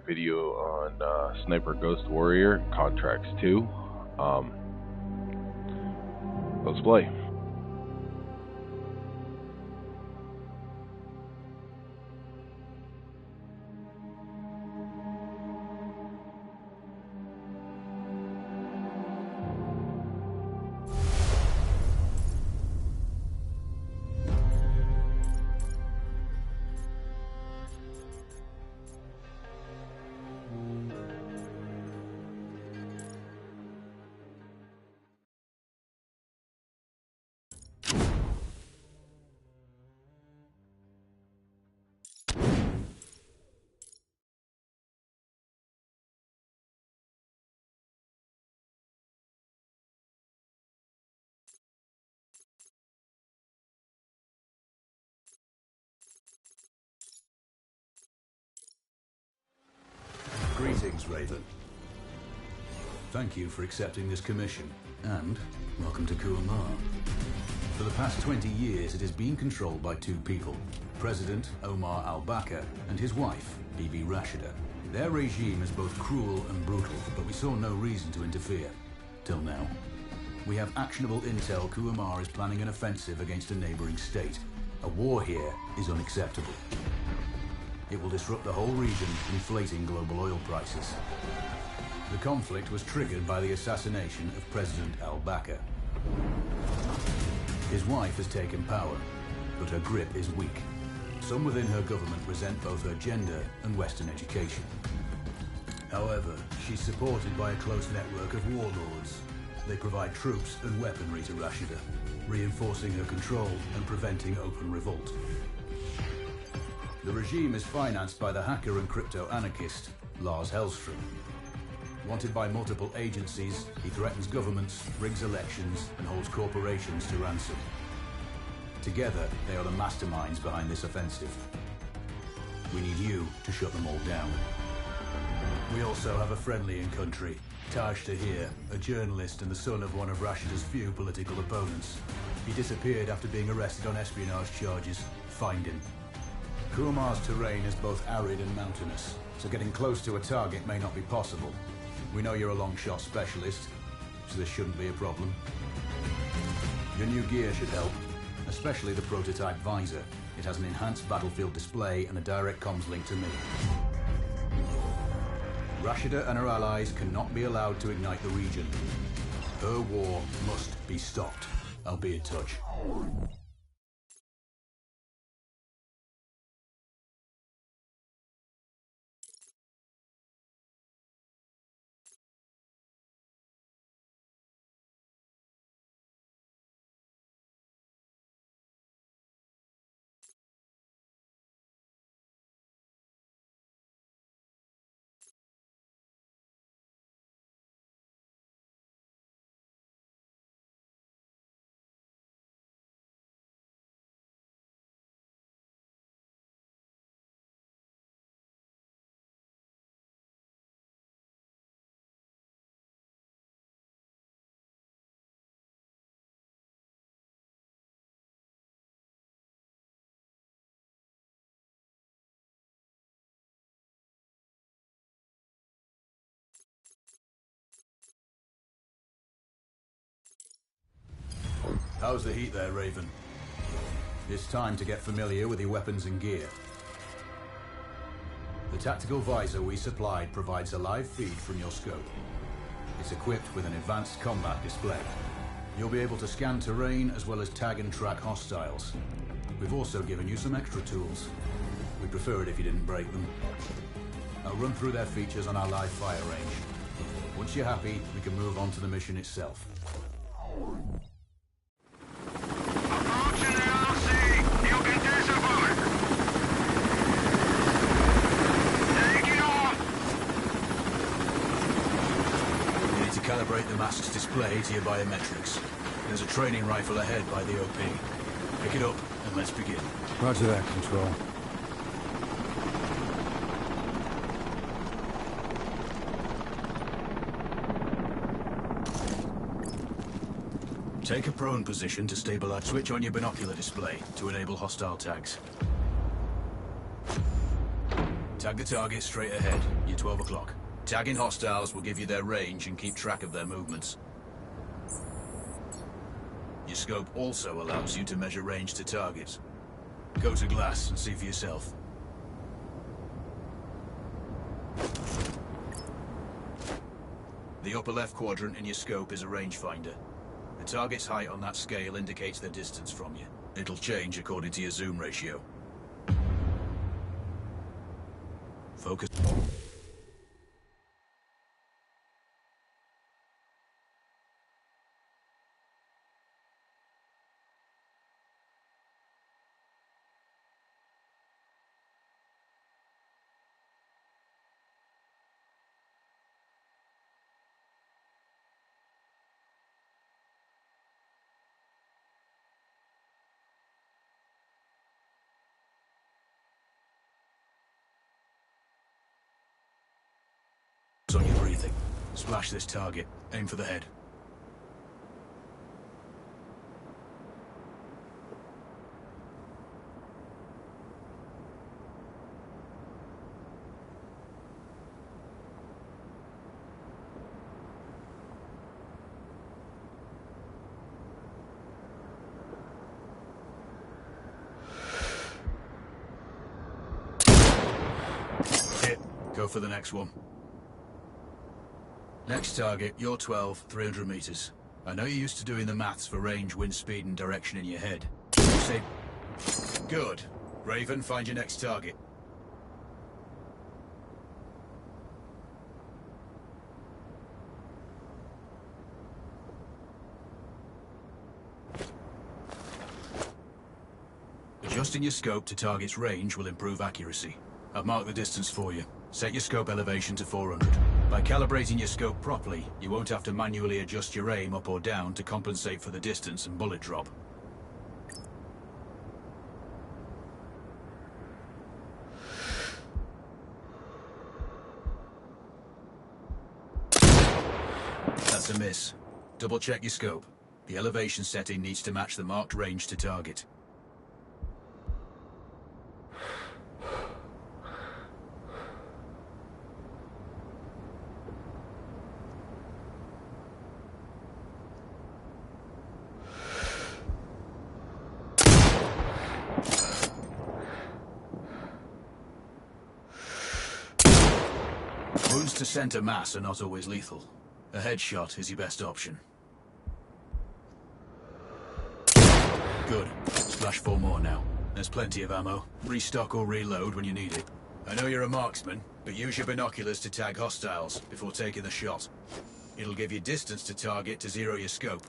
video on Sniper Ghost Warrior Contracts 2. Let's play. Greetings, Raven. Thank you for accepting this commission, and welcome to Kuamar. For the past 20 years, it has been controlled by two people, President Omar al-Bakr and his wife, Bibi Rashida. Their regime is both cruel and brutal, but we saw no reason to interfere. Till now. We have actionable intel Kuamar is planning an offensive against a neighboring state. A war here is unacceptable. It will disrupt the whole region, inflating global oil prices. The conflict was triggered by the assassination of President al-Bakr. His wife has taken power, but her grip is weak. Some within her government resent both her gender and Western education. However, she's supported by a close network of warlords. They provide troops and weaponry to Rashida, reinforcing her control and preventing open revolt. The regime is financed by the hacker and crypto-anarchist, Lars Hellstrom. Wanted by multiple agencies, he threatens governments, rigs elections, and holds corporations to ransom. Together, they are the masterminds behind this offensive. We need you to shut them all down. We also have a friendly in country, Taj Tahir, a journalist and the son of one of Rashida's few political opponents. He disappeared after being arrested on espionage charges. Find him. Kuamar's terrain is both arid and mountainous, so getting close to a target may not be possible. We know you're a long-shot specialist, so this shouldn't be a problem. Your new gear should help, especially the prototype visor. It has an enhanced battlefield display and a direct comms link to me. Rashida and her allies cannot be allowed to ignite the region. Her war must be stopped. I'll be in touch. How's the heat there, Raven? It's time to get familiar with your weapons and gear. The tactical visor we supplied provides a live feed from your scope. It's equipped with an advanced combat display. You'll be able to scan terrain as well as tag and track hostiles. We've also given you some extra tools. We'd prefer it if you didn't break them. I'll run through their features on our live fire range. Once you're happy, we can move on to the mission itself. Calibrate the mask's display to your biometrics. There's a training rifle ahead by the OP. Pick it up and let's begin. Roger that, Control. Take a prone position to stabilize. Switch on your binocular display to enable hostile tags. Tag the target straight ahead. You're 12 o'clock. Tagging hostiles will give you their range and keep track of their movements. Your scope also allows you to measure range to targets. Go to glass and see for yourself. The upper left quadrant in your scope is a rangefinder. The target's height on that scale indicates their distance from you. It'll change according to your zoom ratio. Focus. On your breathing. Splash this target. Aim for the head. Hit. Go for the next one. Next target, you're 12, 300 meters. I know you're used to doing the maths for range, wind speed, and direction in your head. You say... Good. Raven, find your next target. Adjusting your scope to target's range will improve accuracy. I've marked the distance for you. Set your scope elevation to 400. By calibrating your scope properly, you won't have to manually adjust your aim up or down to compensate for the distance and bullet drop. That's a miss. Double check your scope. The elevation setting needs to match the marked range to target. Wounds to center mass are not always lethal. A headshot is your best option. Good. Splash 4 more now. There's plenty of ammo. Restock or reload when you need it. I know you're a marksman, but use your binoculars to tag hostiles before taking the shot. It'll give you distance to target to zero your scope.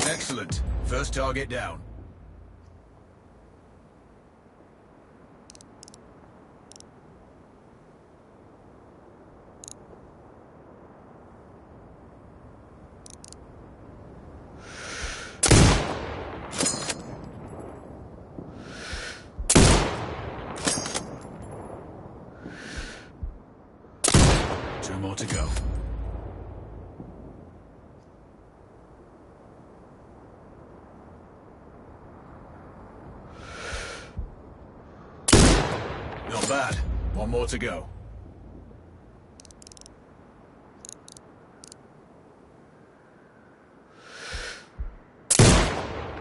Excellent. First target down. Two more to go. Not bad. One more to go.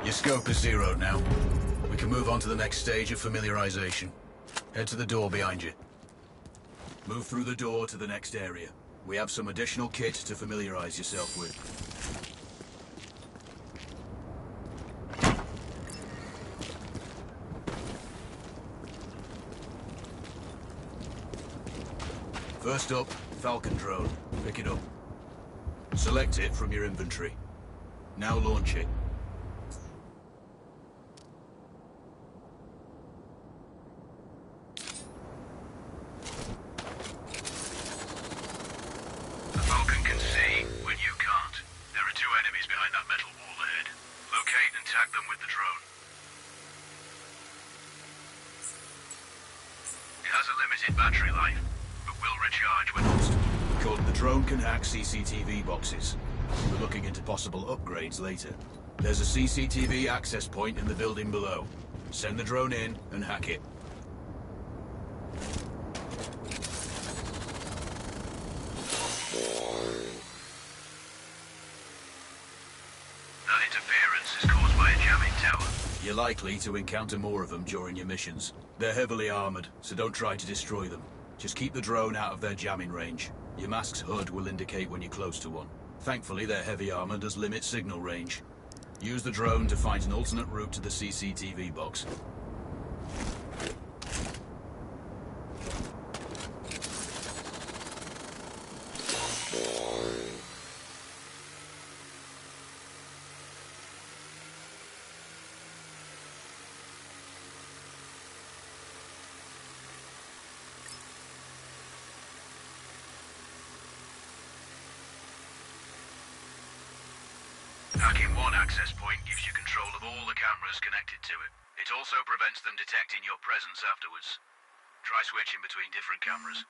Your scope is zeroed now. We can move on to the next stage of familiarization. Head to the door behind you. Move through the door to the next area. We have some additional kit to familiarize yourself with. First up, Falcon drone. Pick it up. Select it from your inventory. Now launch it. The Falcon can see when you can't. There are two enemies behind that metal wall ahead. Locate and tag them with the drone. It has a limited battery life, but will recharge when lost. Code: the drone can hack CCTV boxes. We're looking into possible upgrades later. There's a CCTV access point in the building below. Send the drone in and hack it. That interference is caused by a jamming tower. You're likely to encounter more of them during your missions. They're heavily armored, so don't try to destroy them. Just keep the drone out of their jamming range. Your mask's HUD will indicate when you're close to one. Thankfully, their heavy armor does limit signal range. Use the drone to find an alternate route to the CCTV box. Hacking one access point gives you control of all the cameras connected to it. It also prevents them detecting your presence afterwards. Try switching between different cameras.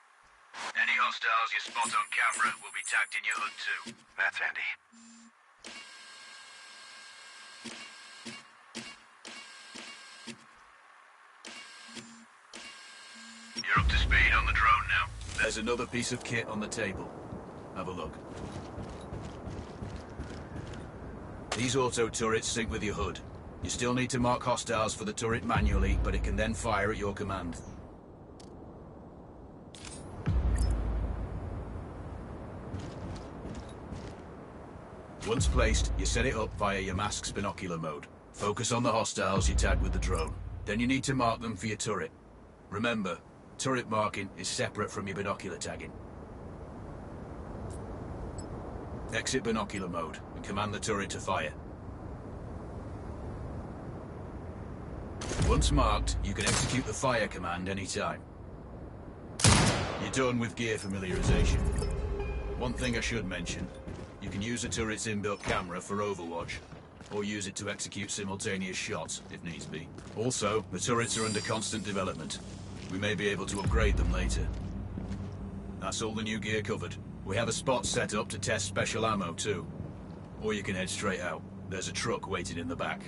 Any hostiles you spot on camera will be tagged in your HUD too. That's handy. You're up to speed on the drone now. There's another piece of kit on the table. Have a look. These auto turrets sync with your HUD. You still need to mark hostiles for the turret manually, but it can then fire at your command. Once placed, you set it up via your mask's binocular mode. Focus on the hostiles you tag with the drone. Then you need to mark them for your turret. Remember, turret marking is separate from your binocular tagging. Exit binocular mode and command the turret to fire. Once marked, you can execute the fire command anytime. You're done with gear familiarization. One thing I should mention, you can use the turret's inbuilt camera for overwatch, or use it to execute simultaneous shots if needs be. Also, the turrets are under constant development. We may be able to upgrade them later. That's all the new gear covered. We have a spot set up to test special ammo too. Or you can head straight out. There's a truck waiting in the back.